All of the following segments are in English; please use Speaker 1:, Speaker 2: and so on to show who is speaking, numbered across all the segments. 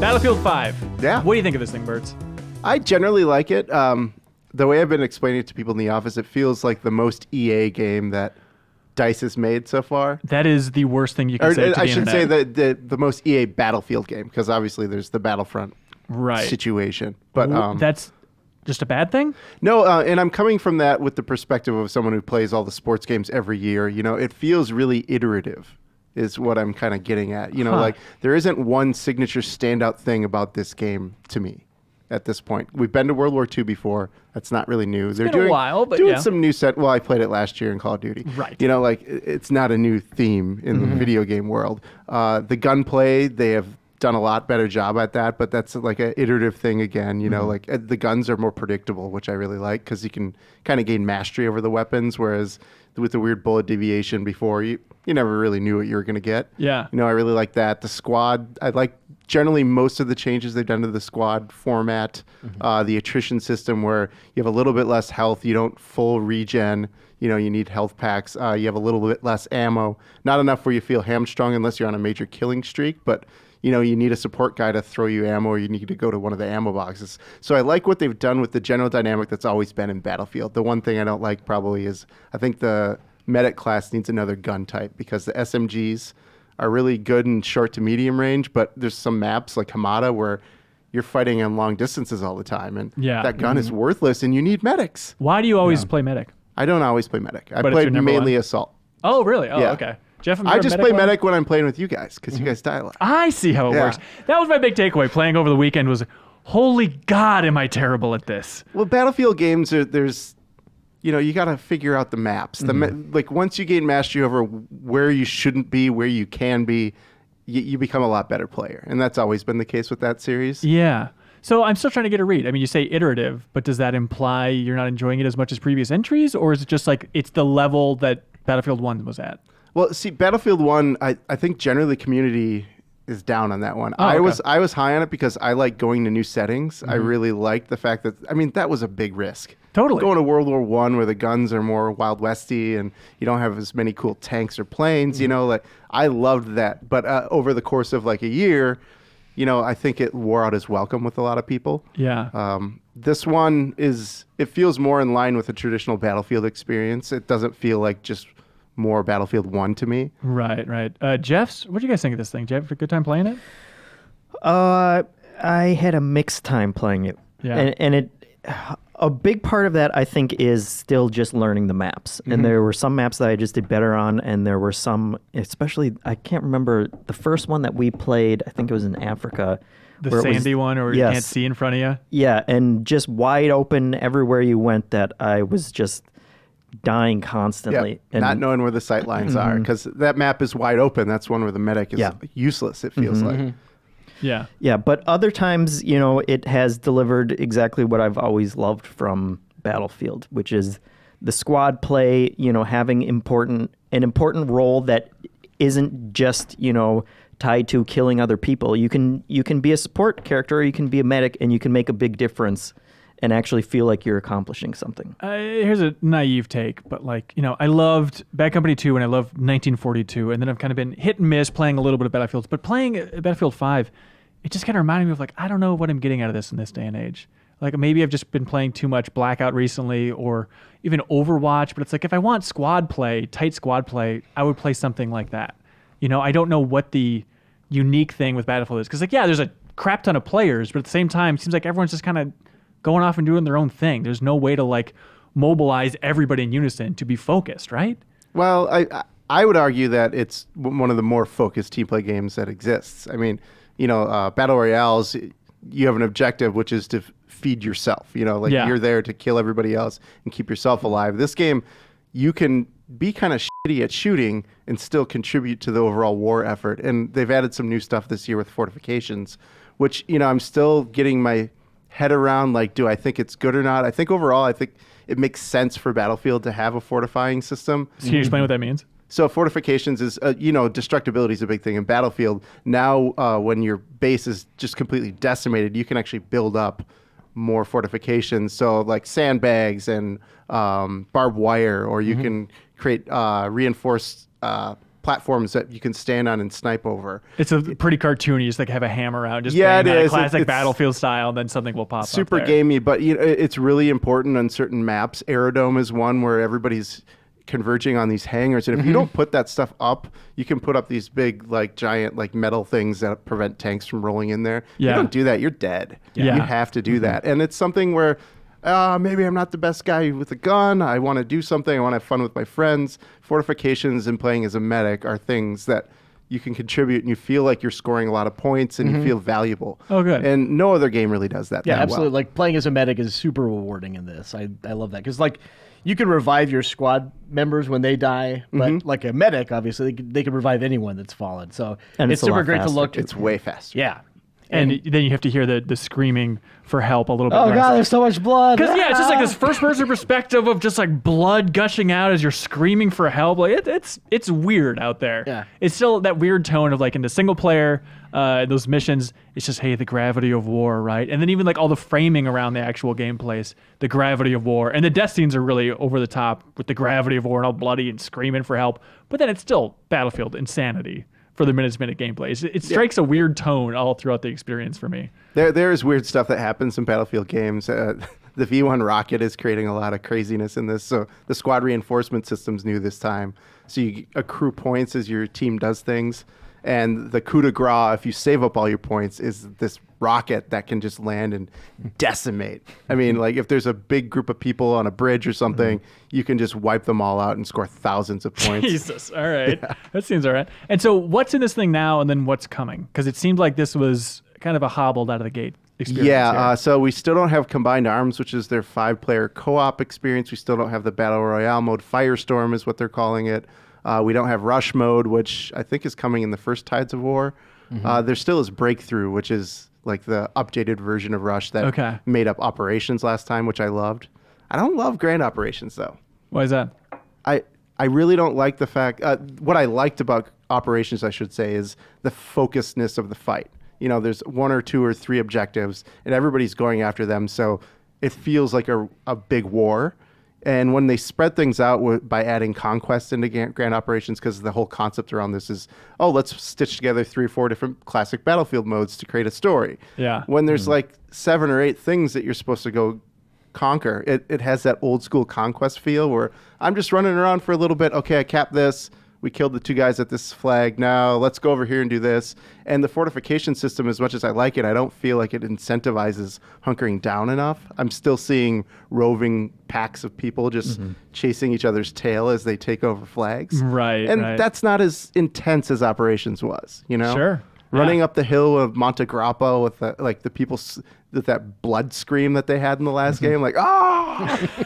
Speaker 1: Battlefield 5.
Speaker 2: Yeah.
Speaker 1: What do you think of this thing, Birds?
Speaker 2: I generally like it. The way I've been explaining it to people in the office, it feels like the most EA game that DICE has made so far.
Speaker 1: That is the worst thing you can say to the
Speaker 2: I should
Speaker 1: internet.
Speaker 2: say the most EA Battlefield game, because obviously there's the Battlefront situation. But
Speaker 1: that's just a bad thing?
Speaker 2: No, and I'm coming from that with the perspective of someone who plays all the sports games every year. You know, it feels really iterative is what I'm kind of getting at. You know, like there isn't one signature standout thing about this game to me at this point. We've been to World War II before. That's not really new. They're
Speaker 1: been a while, but
Speaker 2: doing
Speaker 1: yeah.
Speaker 2: some new set. Well, I played it last year in Call of Duty.
Speaker 1: Right.
Speaker 2: You know, like it's not a new theme in the video game world. The gunplay, they have done a lot better job at that, but that's like an iterative thing again. You know, like the guns are more predictable, which I really like because you can kind of gain mastery over the weapons, whereas with the weird bullet deviation before, you never really knew what you were going to get.
Speaker 1: Yeah.
Speaker 2: You know, I really like that. The squad, I like generally most of the changes they've done to the squad format. The attrition system where you have a little bit less health, you don't full regen, you know, you need health packs. You have a little bit less ammo. Not enough where you feel hamstrung unless you're on a major killing streak, but you know, you need a support guy to throw you ammo, or you need to go to one of the ammo boxes. So I like what they've done with the general dynamic that's always been in Battlefield. The one thing I don't like probably is I think the medic class needs another gun type, because the SMGs are really good in short to medium range, but there's some maps like Hamada where you're fighting on long distances all the time, and that gun is worthless, and you need medics.
Speaker 1: Why do you always play medic?
Speaker 2: I don't always play medic. I
Speaker 1: But it's
Speaker 2: play
Speaker 1: your number
Speaker 2: mainly
Speaker 1: one?
Speaker 2: assault.
Speaker 1: Oh, really? Oh,
Speaker 2: Yeah.
Speaker 1: okay. Jeff,
Speaker 2: I just play medic when I'm playing with you guys, because you guys die a lot.
Speaker 1: I see how it
Speaker 2: Yeah.
Speaker 1: works. That was my big takeaway playing over the weekend was, holy God, am I terrible at this?
Speaker 2: Well, Battlefield games there's, you know, you got to figure out the maps. Like once you gain mastery over where you shouldn't be, where you can be, you become a lot better player, and that's always been the case with that series.
Speaker 1: Yeah. So I'm still trying to get a read. I mean, you say iterative, but does that imply you're not enjoying it as much as previous entries, or is it just like it's the level that Battlefield 1 was at?
Speaker 2: Well, see, Battlefield 1, I think generally the community is down on that one.
Speaker 1: Oh, okay.
Speaker 2: I was high on it because I like going to new settings. I really liked the fact that, I mean, that was a big risk.
Speaker 1: Totally.
Speaker 2: Going to World War I where the guns are more Wild Westy and you don't have as many cool tanks or planes, you know, like I loved that. But over the course of like a year, you know, I think it wore out its welcome with a lot of people.
Speaker 1: Yeah.
Speaker 2: This one it feels more in line with a traditional Battlefield experience. It doesn't feel like just more Battlefield 1 to me.
Speaker 1: Right. Jeffs, what do you guys think of this thing? Did you have a good time playing it?
Speaker 3: I had a mixed time playing it.
Speaker 1: Yeah.
Speaker 3: And a big part of that, I think, is still just learning the maps. And there were some maps that I just did better on, and there were some, especially, I can't remember, the first one that we played, I think it was in Africa.
Speaker 1: The sandy one where you can't see in front of you?
Speaker 3: Yeah, and just wide open everywhere you went that I was just dying constantly.
Speaker 2: Yeah, not knowing where the sight lines are, because that map is wide open. That's one where the medic is useless, it feels like.
Speaker 1: Yeah.
Speaker 3: Yeah, but other times, you know, it has delivered exactly what I've always loved from Battlefield, which is the squad play, you know, having an important role that isn't just, you know, tied to killing other people. You can be a support character, or you can be a medic, and you can make a big difference and actually feel like you're accomplishing something.
Speaker 1: Here's a naive take, but like, you know, I loved Bad Company 2 and I loved 1942, and then I've kind of been hit and miss playing a little bit of Battlefields, but playing Battlefield 5, it just kind of reminded me of like, I don't know what I'm getting out of this in this day and age. Like maybe I've just been playing too much Blackout recently, or even Overwatch, but it's like if I want squad play, tight squad play, I would play something like that. You know, I don't know what the unique thing with Battlefield is, because like, yeah, there's a crap ton of players, but at the same time, it seems like everyone's just kind of going off and doing their own thing. There's no way to like mobilize everybody in unison to be focused, right?
Speaker 2: Well, I would argue that it's one of the more focused team play games that exists. I mean, you know, Battle Royales, you have an objective, which is to feed yourself. You know, like you're there to kill everybody else and keep yourself alive. This game, you can be kind of shitty at shooting and still contribute to the overall war effort. And they've added some new stuff this year with Fortifications, which, you know, I'm still getting my head around, like, do I think it's good or not? I think overall, it makes sense for Battlefield to have a fortifying system.
Speaker 1: So can you explain what that means?
Speaker 2: So Fortifications is, you know, destructibility is a big thing in Battlefield. Now, when your base is just completely decimated, you can actually build up more fortifications. So like sandbags and barbed wire, or you can create reinforced platforms that you can stand on and snipe over.
Speaker 1: It's a pretty cartoony. Just like have a hammer out, just
Speaker 2: Yeah,
Speaker 1: bang
Speaker 2: it
Speaker 1: that
Speaker 2: is.
Speaker 1: classic
Speaker 2: It's
Speaker 1: Battlefield style, and then something will pop
Speaker 2: super
Speaker 1: up there.
Speaker 2: gamey, but it's really important on certain maps. Aerodome is one where everybody's converging on these hangars, and if you don't put that stuff up, you can put up these big like giant like metal things that prevent tanks from rolling in there.
Speaker 1: Yeah.
Speaker 2: You don't do that, you're dead.
Speaker 1: Yeah.
Speaker 2: You have to do that. And it's something where maybe I'm not the best guy with a gun. I want to do something. I want to have fun with my friends. Fortifications and playing as a medic are things that you can contribute, and you feel like you're scoring a lot of points, and you feel valuable.
Speaker 1: Oh, good.
Speaker 2: And no other game really does that.
Speaker 4: Yeah,
Speaker 2: that
Speaker 4: absolutely.
Speaker 2: well.
Speaker 4: Like playing as a medic is super rewarding in this. I love that because like you can revive your squad members when they die, but like a medic, obviously they can revive anyone that's fallen. So
Speaker 3: And
Speaker 4: it's
Speaker 3: it's a lot
Speaker 4: super great to
Speaker 3: faster,
Speaker 4: look.
Speaker 3: too.
Speaker 2: It's way faster.
Speaker 4: Yeah.
Speaker 1: And then you have to hear the screaming for help a little bit.
Speaker 4: Oh
Speaker 1: more.
Speaker 4: god, there's so much blood.
Speaker 1: Because yeah, it's just like this first-person perspective of just like blood gushing out as you're screaming for help. Like it's weird out there.
Speaker 4: Yeah.
Speaker 1: It's still that weird tone of like in the single player, those missions. It's just hey, the gravity of war, right? And then even like all the framing around the actual gameplays, the gravity of war, and the death scenes are really over the top with the gravity of war and all bloody and screaming for help. But then it's still Battlefield insanity for the minute gameplay. It strikes a weird tone all throughout the experience for me.
Speaker 2: There is weird stuff that happens in Battlefield games. The V1 rocket is creating a lot of craziness in this. So the squad reinforcement system's new this time. So you accrue points as your team does things. And the coup de grace, if you save up all your points, is this rocket that can just land and decimate. I mean, like if there's a big group of people on a bridge or something, you can just wipe them all out and score thousands of points.
Speaker 1: Jesus. All right. That seems all right. And so what's in this thing now and then what's coming? Because it seemed like this was kind of a hobbled out of the gate experience.
Speaker 2: Yeah,
Speaker 1: here.
Speaker 2: so we still don't have Combined Arms, which is their 5-player co-op experience. We still don't have the Battle Royale mode. Firestorm is what they're calling it. We don't have Rush mode, which I think is coming in the first Tides of War. There still is Breakthrough, which is like the updated version of Rush that made up Operations last time, which I loved. I don't love Grand Operations, though.
Speaker 1: Why is that?
Speaker 2: I really don't like the fact... what I liked about Operations, I should say, is the focusedness of the fight. You know, there's 1 or 2 or 3 objectives, and everybody's going after them, so it feels like a big war. And when they spread things out by adding Conquests into Grand Operations, because the whole concept around this is, let's stitch together 3 or 4 different classic Battlefield modes to create a story.
Speaker 1: Yeah.
Speaker 2: When there's like 7 or 8 things that you're supposed to go conquer, it has that old school Conquest feel where I'm just running around for a little bit. Okay, I capped this. We killed the 2 guys at this flag. Now let's go over here and do this. And the fortification system, as much as I like it, I don't feel like it incentivizes hunkering down enough. I'm still seeing roving packs of people just chasing each other's tail as they take over flags.
Speaker 1: Right.
Speaker 2: And that's not as intense as Operations was, you know?
Speaker 1: Sure.
Speaker 2: Running up the hill of Monte Grappa with the people with that blood scream that they had in the last game, like,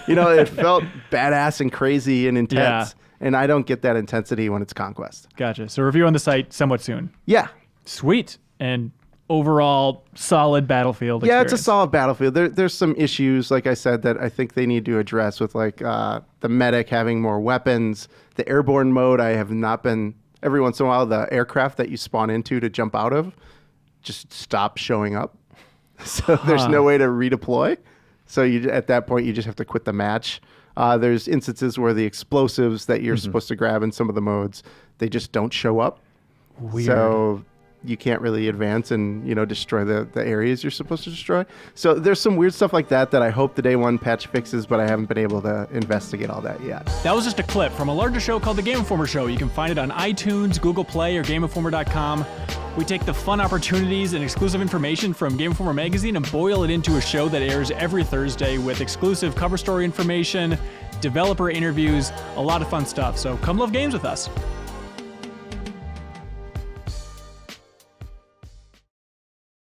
Speaker 2: you know, it felt badass and crazy and intense.
Speaker 1: Yeah.
Speaker 2: And I don't get that intensity when it's Conquest.
Speaker 1: Gotcha. So review on the site somewhat soon.
Speaker 2: Yeah.
Speaker 1: Sweet. And overall solid Battlefield
Speaker 2: Yeah,
Speaker 1: experience.
Speaker 2: it's a solid Battlefield. There's some issues, like I said, that I think they need to address with like the medic having more weapons. The Airborne Mode, I have not been... Every once in a while, the aircraft that you spawn into to jump out of just stop showing up. So there's no way to redeploy. So at that point, you just have to quit the match. There's instances where the explosives that you're supposed to grab in some of the modes, they just don't show up.
Speaker 1: Weird.
Speaker 2: So you can't really advance and, you know, destroy the areas you're supposed to destroy. So there's some weird stuff like that I hope the day 1 patch fixes, but I haven't been able to investigate all that yet.
Speaker 1: That was just a clip from a larger show called The Game Informer Show. You can find it on iTunes, Google Play, or GameInformer.com. We take the fun opportunities and exclusive information from Game Informer magazine and boil it into a show that airs every Thursday with exclusive cover story information, developer interviews, a lot of fun stuff. So come love games with us.